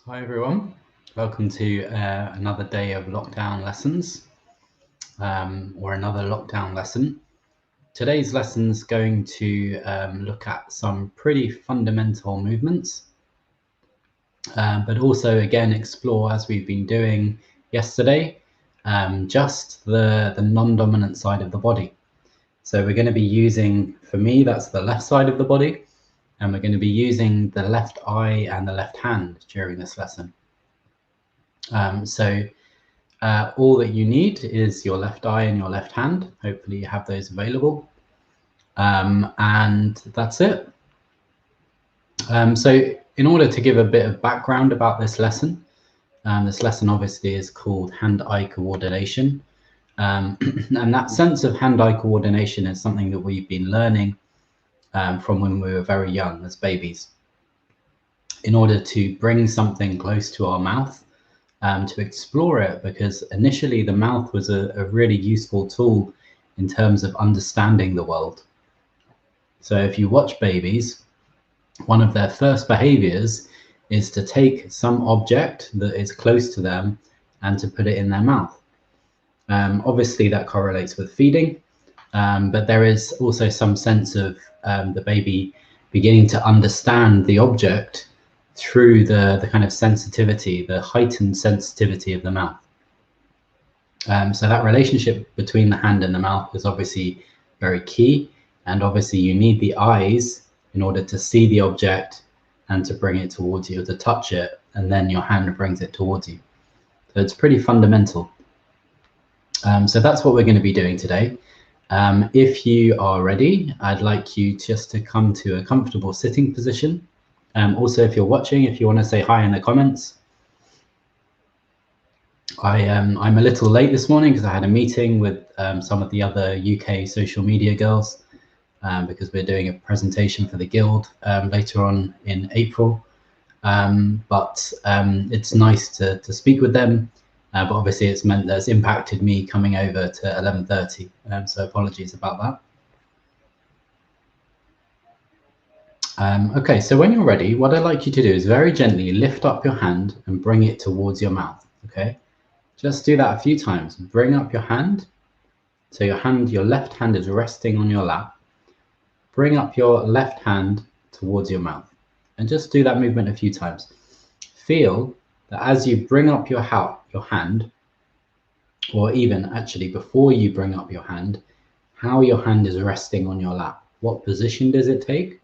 Hi everyone, welcome to another day of lockdown lessons or another lockdown lesson. Today's lesson is going to look at some pretty fundamental movements, but also again explore, as we've been doing yesterday, just the non-dominant side of the body. So we're going to be using, for me, that's the left side of the body, and we're going to be using the left eye and the left hand during this lesson. All that you need is your left eye and your left hand. Hopefully you have those available. And that's it. So in order to give a bit of background about this lesson obviously is called hand-eye coordination. And that sense of hand-eye coordination is something that we've been learning from when we were very young as babies. In order to bring something close to our mouth, to explore it, because initially the mouth was a really useful tool in terms of understanding the world. So if you watch babies, one of their first behaviors is to take some object that is close to them and to put it in their mouth. Obviously that correlates with feeding, but there is also some sense of the baby beginning to understand the object through the kind of sensitivity, the heightened sensitivity of the mouth. So that relationship between the hand and the mouth is obviously very key, and obviously you need the eyes in order to see the object and to bring it towards you, or to touch it, and then your hand brings it towards you. So it's pretty fundamental. So that's what we're going to be doing today. If you are ready, I'd like you just to come to a comfortable sitting position. Also, if you're watching, if you want to say hi in the comments. I'm a little late this morning because I had a meeting with some of the other UK social media girls because we're doing a presentation for the Guild later on in April. But it's nice to speak with them. But obviously it's meant that's impacted me coming over to 11:30. So apologies about that. Okay, so when you're ready, what I'd like you to do is very gently lift up your hand and bring it towards your mouth, okay? Just do that a few times. Bring up your hand. So your left hand is resting on your lap. Bring up your left hand towards your mouth. And just do that movement a few times. Feel that as you bring up your hand, or even actually before you bring up your hand, how your hand is resting on your lap. What position does it take?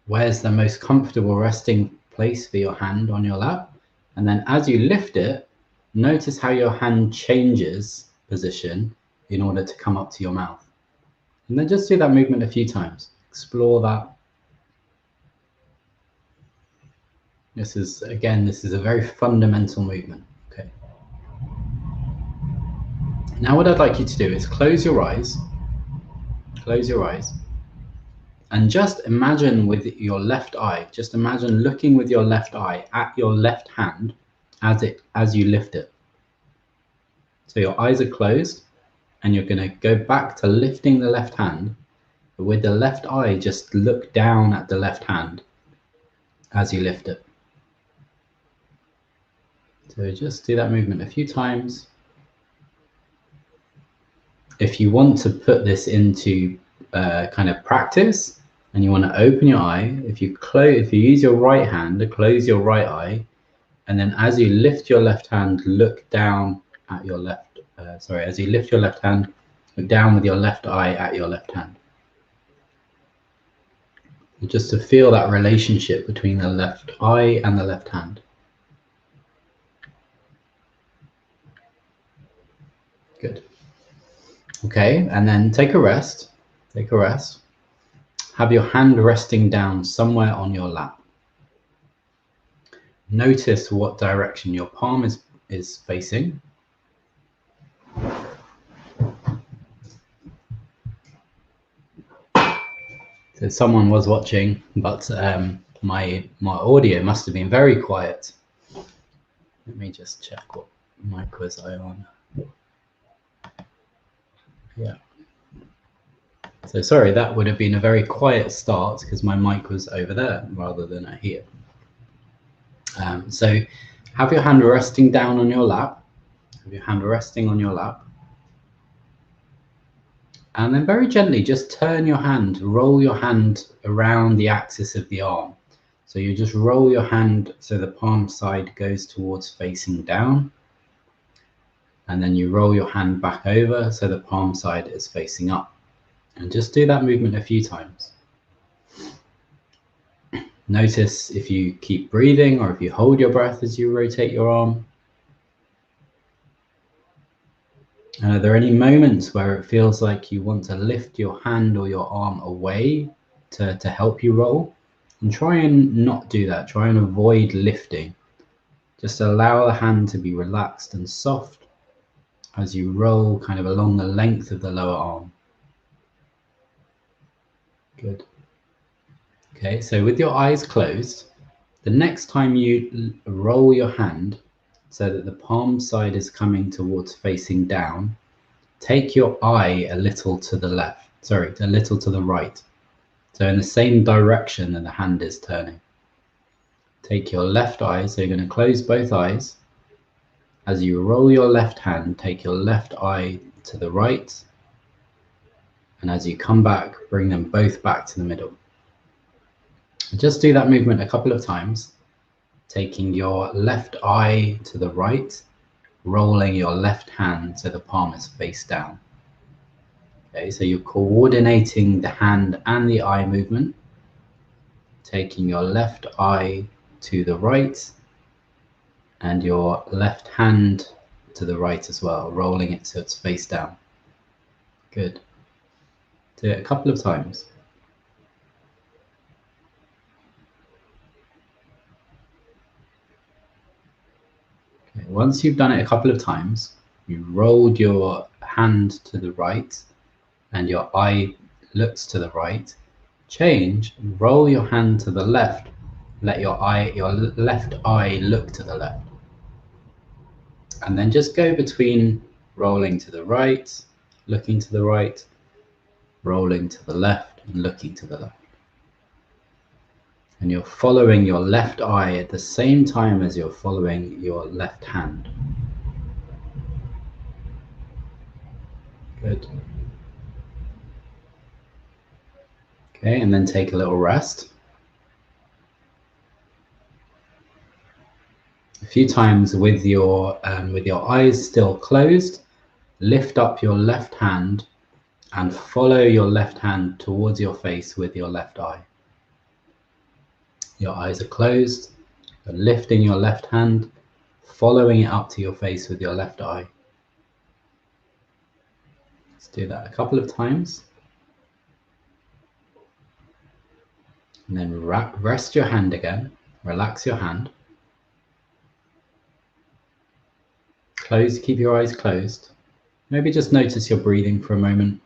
Where's the most comfortable resting place for your hand on your lap? And then as you lift it, notice how your hand changes position in order to come up to your mouth. And then just do that movement a few times. Explore that. This is a very fundamental movement. Okay. Now what I'd like you to do is close your eyes. Close your eyes. And just imagine with your left eye, just imagine looking with your left eye at your left hand as you lift it. So your eyes are closed and you're going to go back to lifting the left hand. But with the left eye, just look down at the left hand as you lift it. So just do that movement a few times. If you want to put this into kind of practice and you want to open your eye, if you use your right hand to close your right eye, and then as you lift your left hand, look down at your left, as you lift your left hand, look down with your left eye at your left hand. Just to feel that relationship between the left eye and the left hand. Good. Okay, and then take a rest. Take a rest. Have your hand resting down somewhere on your lap. Notice what direction your palm is facing. So someone was watching, but my audio must have been very quiet. Let me just check what mic was I on. Yeah. So sorry, that would have been a very quiet start because my mic was over there rather than here. So have your hand resting down on your lap. Have your hand resting on your lap. And then very gently, just turn your hand, roll your hand around the axis of the arm. So you just roll your hand so the palm side goes towards facing down. And then you roll your hand back over so the palm side is facing up. And just do that movement a few times. Notice if you keep breathing or if you hold your breath as you rotate your arm. And are there any moments where it feels like you want to lift your hand or your arm away to help you roll? And try and not do that. Try and avoid lifting. Just allow the hand to be relaxed and soft as you roll kind of along the length of the lower arm. Good. Okay, so with your eyes closed, the next time you roll your hand so that the palm side is coming towards facing down, take your eye a little to the left, sorry, a little to the right. So in the same direction that the hand is turning. Take your left eye, so you're going to close both eyes. As you roll your left hand, take your left eye to the right. And as you come back, bring them both back to the middle. Just do that movement a couple of times, taking your left eye to the right, rolling your left hand so the palm is face down. Okay, so you're coordinating the hand and the eye movement, taking your left eye to the right and your left hand to the right as well, rolling it so it's face down. Good. Do it a couple of times. Okay, once you've done it a couple of times, you rolled your hand to the right and your eye looks to the right. Change, roll your hand to the left, let your left eye look to the left. And then just go between rolling to the right, looking to the right, rolling to the left, and looking to the left. And you're following your left eye at the same time as you're following your left hand. Good. Okay, and then take a little rest. A few times with your eyes still closed, lift up your left hand and follow your left hand towards your face with your left eye. Your eyes are closed, you're lifting your left hand, following it up to your face with your left eye. Let's do that a couple of times. And then rest your hand again, relax your hand. Close, keep your eyes closed. Maybe just notice your breathing for a moment.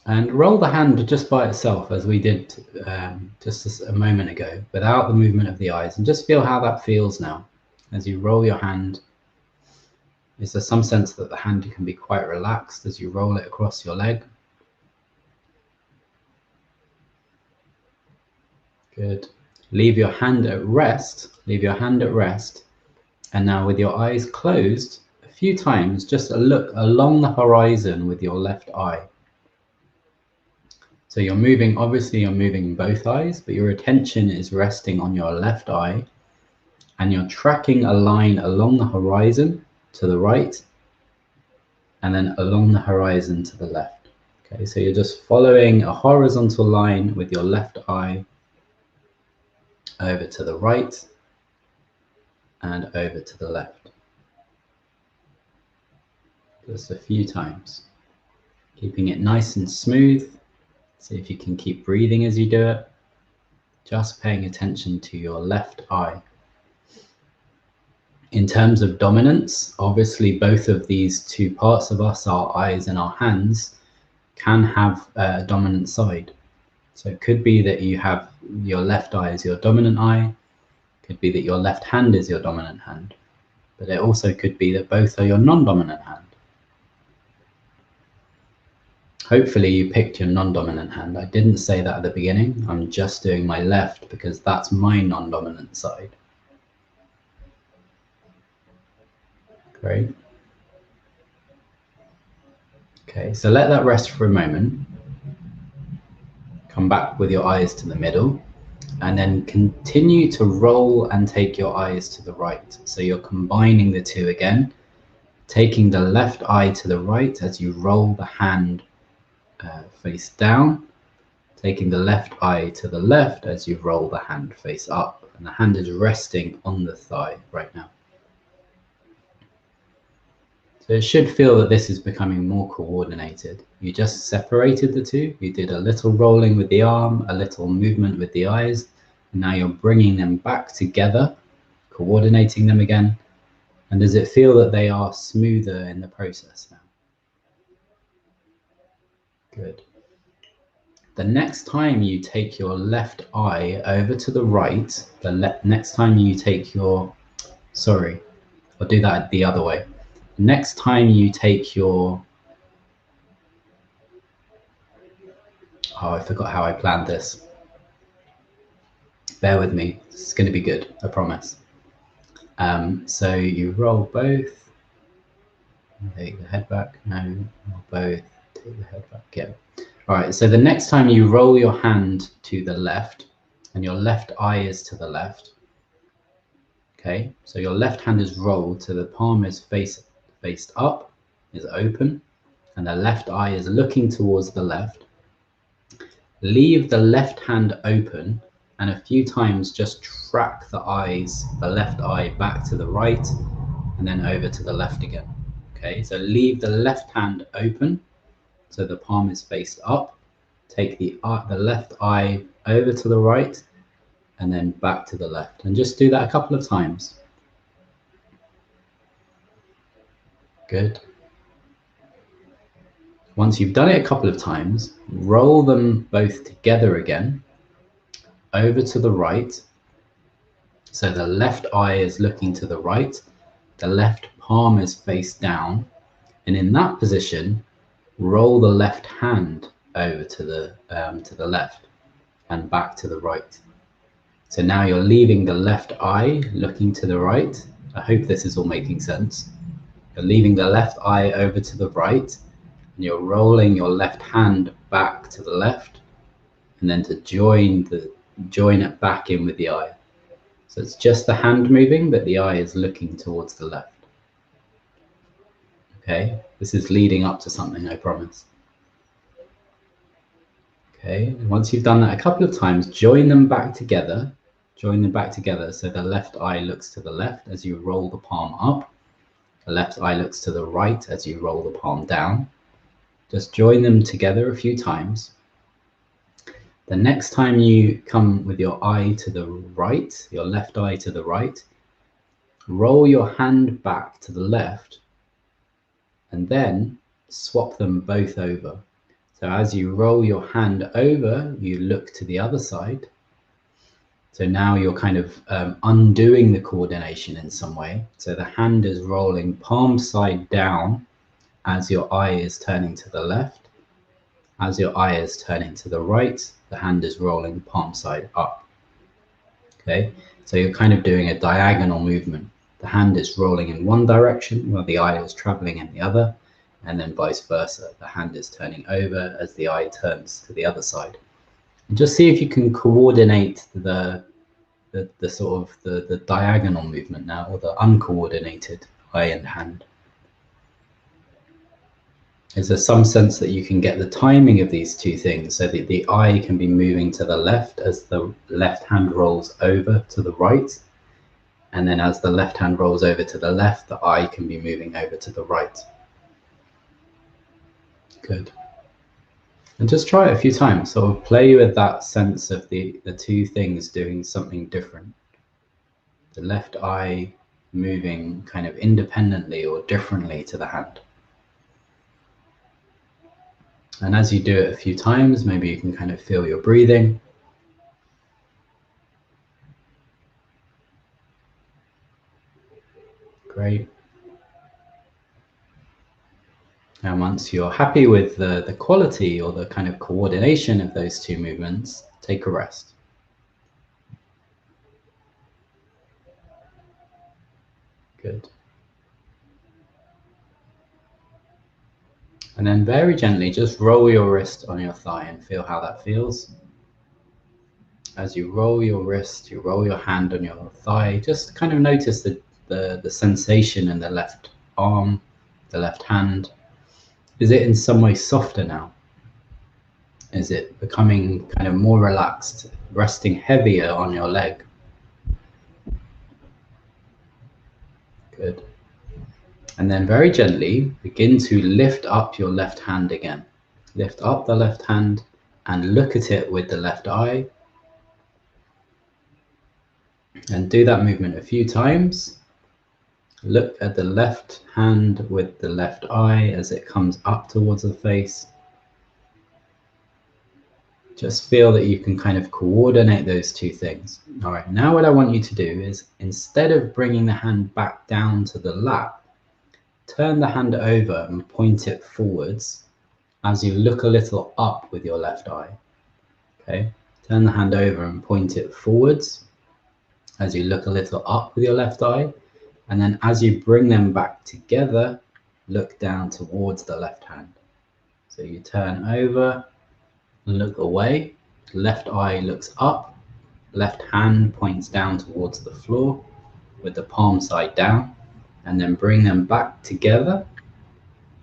And roll the hand just by itself as we did just a moment ago, without the movement of the eyes, and just feel how that feels now. As you roll your hand, is there some sense that the hand can be quite relaxed as you roll it across your leg? Good. Leave your hand at rest, and now with your eyes closed, a few times, just a look along the horizon with your left eye. So you're moving, obviously you're moving both eyes, but your attention is resting on your left eye, and you're tracking a line along the horizon to the right, and then along the horizon to the left. Okay, so you're just following a horizontal line with your left eye over to the right and over to the left. Just a few times, keeping it nice and smooth. See if you can keep breathing as you do it. Just paying attention to your left eye. In terms of dominance, obviously both of these two parts of us, our eyes and our hands, can have a dominant side. So it could be that you have your left eye as your dominant eye. It could be that your left hand is your dominant hand. But it also could be that both are your non-dominant hand. Hopefully you picked your non-dominant hand. I didn't say that at the beginning. I'm just doing my left because that's my non-dominant side. Great. Okay, so let that rest for a moment. Come back with your eyes to the middle, and then continue to roll and take your eyes to the right. So you're combining the two again, taking the left eye to the right as you roll the hand face down, taking the left eye to the left as you roll the hand face up, and the hand is resting on the thigh right now. So it should feel that this is becoming more coordinated. You just separated the two. You did a little rolling with the arm, a little movement with the eyes, and now you're bringing them back together, coordinating them again. And does it feel that they are smoother in the process now? Good. The next time you take your left eye over to the right, next time you take your, sorry, I'll do that the other way. Next time you take your, oh, I forgot how I planned this. Bear with me, it's going to be good, I promise. So you roll both, take the head back, no, roll both, take the head back, yeah. All right, so the next time you roll your hand to the left and your left eye is to the left, okay, so your left hand is rolled, so the palm is faced up, is open, and the left eye is looking towards the left. Leave the left hand open, and a few times just track the eyes, the left eye back to the right, and then over to the left again. Okay, so leave the left hand open, so the palm is faced up. Take the left eye over to the right, and then back to the left. And just do that a couple of times. Good. Once you've done it a couple of times, roll them both together again, over to the right. So the left eye is looking to the right, the left palm is face down, and in that position, roll the left hand over to the left and back to the right. So now you're leaving the left eye looking to the right. I hope this is all making sense. You're leaving the left eye over to the right, and you're rolling your left hand back to the left, and then to join it back in with the eye. So it's just the hand moving, but the eye is looking towards the left. Okay, this is leading up to something, I promise. Okay, once you've done that a couple of times, join them back together. Join them back together so the left eye looks to the left as you roll the palm up. The left eye looks to the right as you roll the palm down. Just join them together a few times. The next time you come with your eye to the right, your left eye to the right, roll your hand back to the left and then swap them both over. So as you roll your hand over, you look to the other side. So now you're kind of undoing the coordination in some way. So the hand is rolling palm side down as your eye is turning to the left. As your eye is turning to the right, the hand is rolling palm side up. Okay, so you're kind of doing a diagonal movement. The hand is rolling in one direction while the eye is traveling in the other, and then vice versa. The hand is turning over as the eye turns to the other side. And just see if you can coordinate the sort of the diagonal movement now, or the uncoordinated eye and hand. Is there some sense that you can get the timing of these two things so that the eye can be moving to the left as the left hand rolls over to the right, and then as the left hand rolls over to the left, the eye can be moving over to the right? Good. And just try it a few times. So play with that sense of the two things doing something different. The left eye moving kind of independently or differently to the hand. And as you do it a few times, maybe you can kind of feel your breathing. Great. And once you're happy with the quality or the kind of coordination of those two movements, take a rest. Good. And then very gently, just roll your wrist on your thigh and feel how that feels. As you roll your wrist, you roll your hand on your thigh, just kind of notice the sensation in the left arm, the left hand. Is it in some way softer now? Is it becoming kind of more relaxed, resting heavier on your leg? Good. And then very gently begin to lift up your left hand again. Lift up the left hand and look at it with the left eye. And do that movement a few times. Look at the left hand with the left eye as it comes up towards the face. Just feel that you can kind of coordinate those two things. All right, now what I want you to do is, instead of bringing the hand back down to the lap, turn the hand over and point it forwards as you look a little up with your left eye. Okay, turn the hand over and point it forwards as you look a little up with your left eye. And then as you bring them back together, look down towards the left hand. So you turn over, look away, left eye looks up, left hand points down towards the floor with the palm side down, and then bring them back together.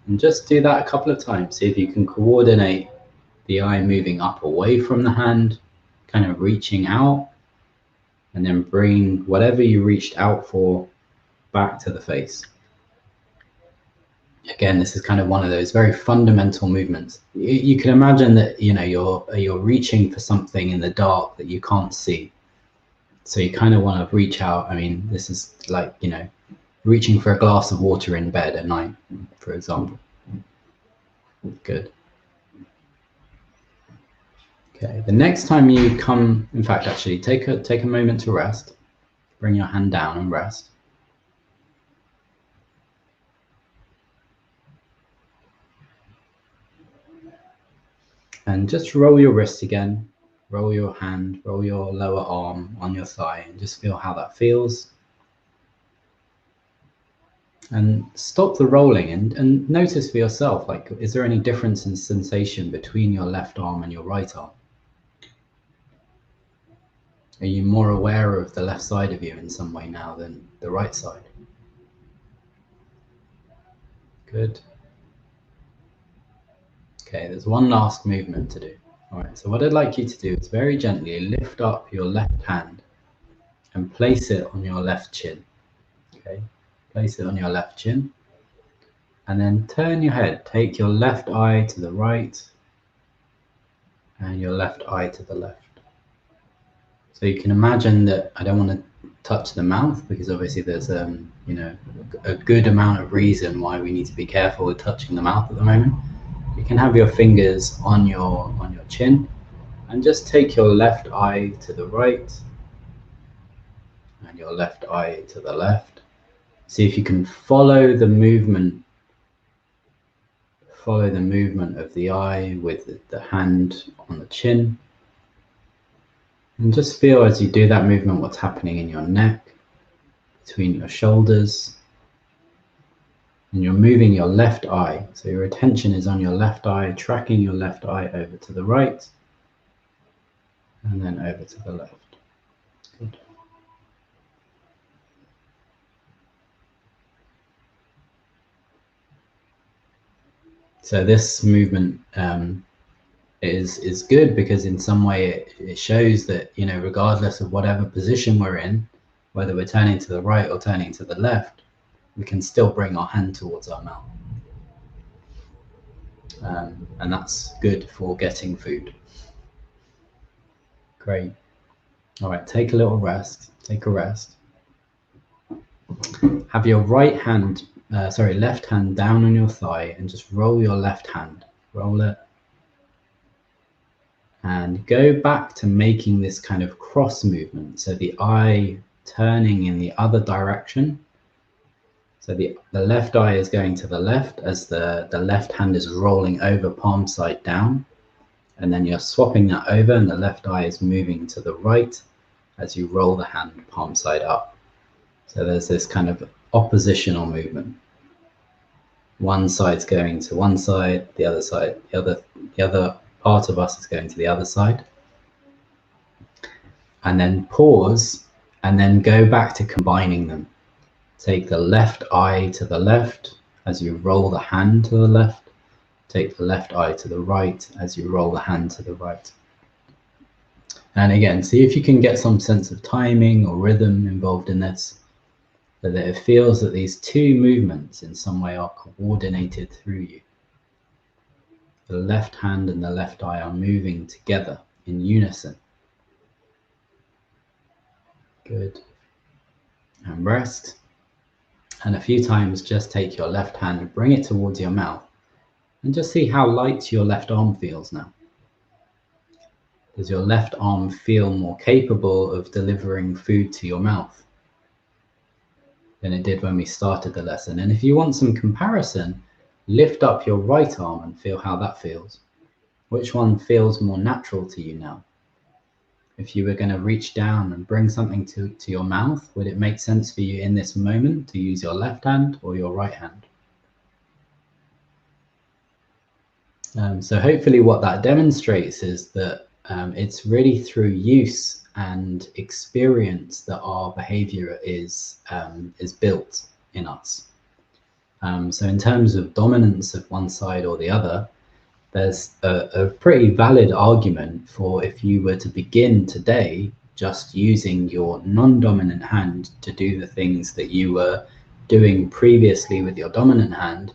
And just do that a couple of times. See if you can coordinate the eye moving up away from the hand, kind of reaching out, and then bring whatever you reached out for back to the face. Again, this is kind of one of those very fundamental movements. You can imagine that you're reaching for something in the dark that you can't see. So you kind of want to reach out. I mean, this is like, reaching for a glass of water in bed at night, for example. Good. Okay, the next time you come, in fact, actually take a moment to rest. Bring your hand down and rest. And just roll your wrist again, roll your hand, roll your lower arm on your thigh, and just feel how that feels. And stop the rolling and notice for yourself, like, is there any difference in sensation between your left arm and your right arm? Are you more aware of the left side of you in some way now than the right side? Good. Okay, there's one last movement to do. All right, so what I'd like you to do is very gently lift up your left hand and place it on your left chin. Okay, place it on your left chin. And then turn your head. Take your left eye to the right and your left eye to the left. So you can imagine that I don't want to touch the mouth because obviously there's a good amount of reason why we need to be careful with touching the mouth at the moment. You can have your fingers on your chin and just take your left eye to the right and your left eye to the left. See if you can follow the movement of the eye with the hand on the chin. And just feel as you do that movement what's happening in your neck, between your shoulders. And you're moving your left eye. So your attention is on your left eye, tracking your left eye over to the right and then over to the left. Good. So this movement is good because in some way it shows that, regardless of whatever position we're in, whether we're turning to the right or turning to the left, we can still bring our hand towards our mouth. And that's good for getting food. Great. All right, take a little rest. Take a rest. Have your left hand down on your thigh and just roll your left hand. Roll it. And go back to making this kind of cross movement. So the eye turning in the other direction. So the left eye is going to the left as the left hand is rolling over palm side down. And then you're swapping that over and the left eye is moving to the right as you roll the hand palm side up. So there's this kind of oppositional movement. One side's going to one side, the other side, the other part of us is going to the other side. And then pause and then go back to combining them. Take the left eye to the left as you roll the hand to the left. Take the left eye to the right as you roll the hand to the right. And again, see if you can get some sense of timing or rhythm involved in this, so that it feels that these two movements in some way are coordinated through you. The left hand and the left eye are moving together in unison. Good. And rest. And a few times just take your left hand and bring it towards your mouth and just see how light your left arm feels now. Does your left arm feel more capable of delivering food to your mouth than it did when we started the lesson? And if you want some comparison, lift up your right arm and feel how that feels. Which one feels more natural to you now? If you were going to reach down and bring something to your mouth, would it make sense for you in this moment to use your left hand or your right hand? So hopefully what that demonstrates is that it's really through use and experience that our behavior is built in us. So in terms of dominance of one side or the other, there's a pretty valid argument for if you were to begin today just using your non-dominant hand to do the things that you were doing previously with your dominant hand,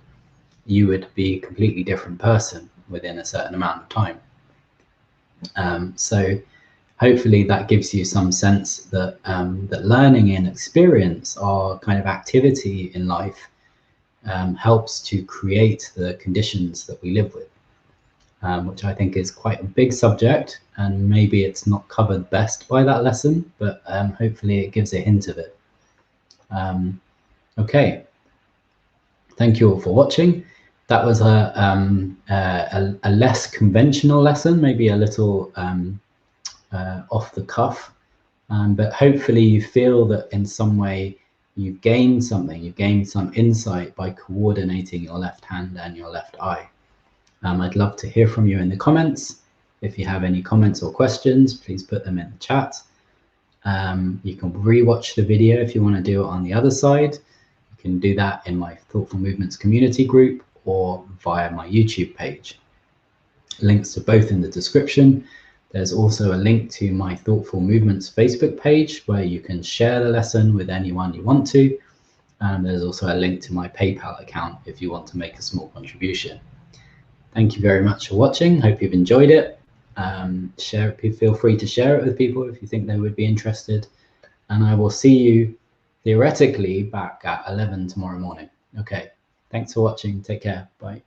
you would be a completely different person within a certain amount of time. So hopefully that gives you some sense that that learning and experience, our kind of activity in life, helps to create the conditions that we live with. Which I think is quite a big subject, and maybe it's not covered best by that lesson, but hopefully it gives a hint of it. Okay, thank you all for watching. That was a less conventional lesson, maybe a little off the cuff, but hopefully you feel that in some way you've gained something, you've gained some insight by coordinating your left hand and your left eye. I'd love to hear from you in the comments. If you have any comments or questions, please put them in the chat. You can rewatch the video if you want to do it on the other side. You can do that in my Thoughtful Movements community group or via my YouTube page. Links to both in the description. There's also a link to my Thoughtful Movements Facebook page where you can share the lesson with anyone you want to. And there's also a link to my PayPal account if you want to make a small contribution. Thank you very much for watching. Hope you've enjoyed it. Feel free to share it with people if you think they would be interested. And I will see you theoretically back at 11 tomorrow morning. Okay, thanks for watching. Take care. Bye.